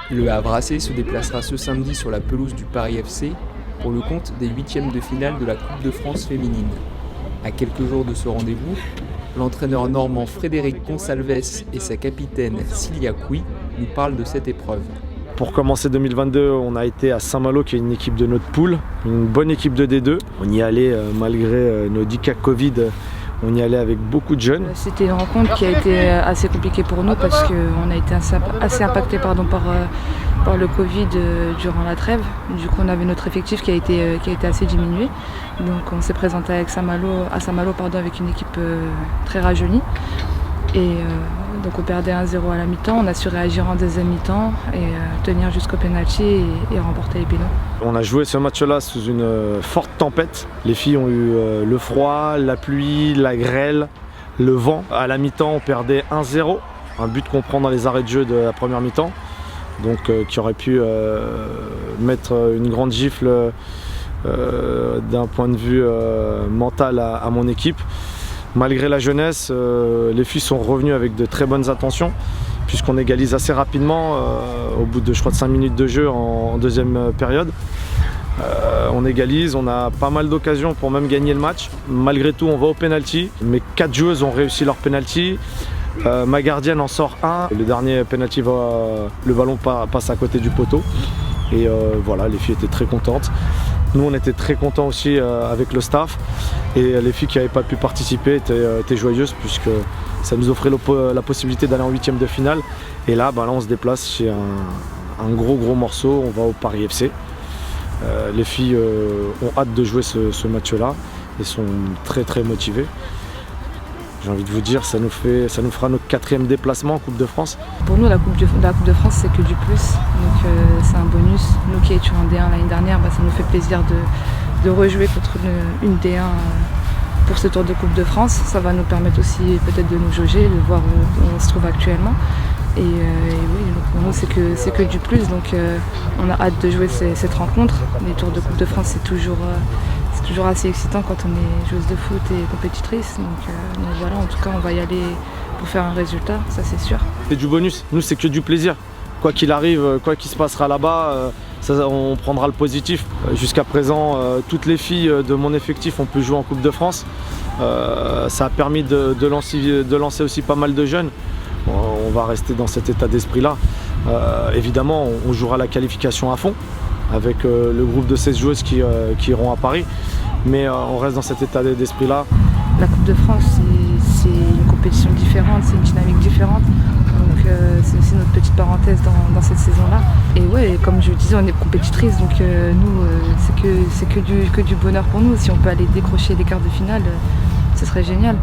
Le Havre AC se déplacera ce samedi sur la pelouse du Paris FC pour le compte des huitièmes de finale de la Coupe de France féminine. À quelques jours de ce rendez-vous, l'entraîneur normand Frédéric Consalves et sa capitaine Cilia Couy nous parlent de cette épreuve. Pour commencer 2022, on a été à Saint-Malo, qui est une équipe de notre poule, une bonne équipe de D2. On y allait malgré nos 10 cas Covid, on y allait avec beaucoup de jeunes. C'était une rencontre qui a été assez compliquée pour nous parce qu'on a été assez impacté par le Covid durant la trêve. Du coup, on avait notre effectif qui a été assez diminué. Donc on s'est présenté à Saint-Malo avec une équipe très rajeunie. Et donc on perdait 1-0 à la mi-temps, on a su réagir en deuxième mi-temps et tenir jusqu'au pénalty et remporter les pénaux. On a joué ce match-là sous une forte tempête. Les filles ont eu le froid, la pluie, la grêle, le vent. À la mi-temps, on perdait 1-0, un but qu'on prend dans les arrêts de jeu de la première mi-temps, donc qui aurait pu mettre une grande gifle d'un point de vue mental à mon équipe. Malgré la jeunesse, les filles sont revenues avec de très bonnes intentions, puisqu'on égalise assez rapidement au bout de 5 minutes de jeu en deuxième période. On égalise, on a pas mal d'occasions pour même gagner le match. Malgré tout, on va au penalty. Mes 4 joueuses ont réussi leur penalty. Ma gardienne en sort un. Le dernier penalty, le ballon passe à côté du poteau. Et voilà, les filles étaient très contentes. Nous, on était très contents aussi avec le staff. Et les filles qui n'avaient pas pu participer étaient joyeuses, puisque ça nous offrait la possibilité d'aller en huitième de finale. Et là, on se déplace chez un gros morceau. On va au Paris FC. Les filles ont hâte de jouer ce match-là et sont très motivées. J'ai envie de vous dire, ça nous fera notre 4e déplacement en Coupe de France. Pour nous, la Coupe de France, c'est que du plus. Donc c'est un bonus. Nous qui étions en D1 l'année dernière, ça nous fait plaisir de rejouer contre une D1 pour ce tour de Coupe de France. Ça va nous permettre aussi peut-être de nous jauger, de voir où on se trouve actuellement. Et oui, pour nous, c'est que du plus. Donc on a hâte de jouer cette rencontre. Les tours de Coupe de France, c'est toujours assez excitant quand on est joueuse de foot et compétitrice. Donc voilà, en tout cas, on va y aller pour faire un résultat, ça c'est sûr. C'est du bonus, nous c'est que du plaisir. Quoi qu'il arrive, quoi qu'il se passera là-bas, on prendra le positif. Jusqu'à présent, toutes les filles de mon effectif ont pu jouer en Coupe de France. Ça a permis de lancer aussi pas mal de jeunes. On va rester dans cet état d'esprit-là. Évidemment, on jouera la qualification à fond avec le groupe de 16 joueuses qui iront à Paris. Mais on reste dans cet état d'esprit-là. La Coupe de France, c'est une compétition différente, c'est une dynamique différente. Donc c'est aussi notre petite parenthèse dans cette saison-là. Et ouais, comme je le disais, on est compétitrice, donc nous, c'est que du bonheur pour nous. Si on peut aller décrocher les quarts de finale, ce serait génial.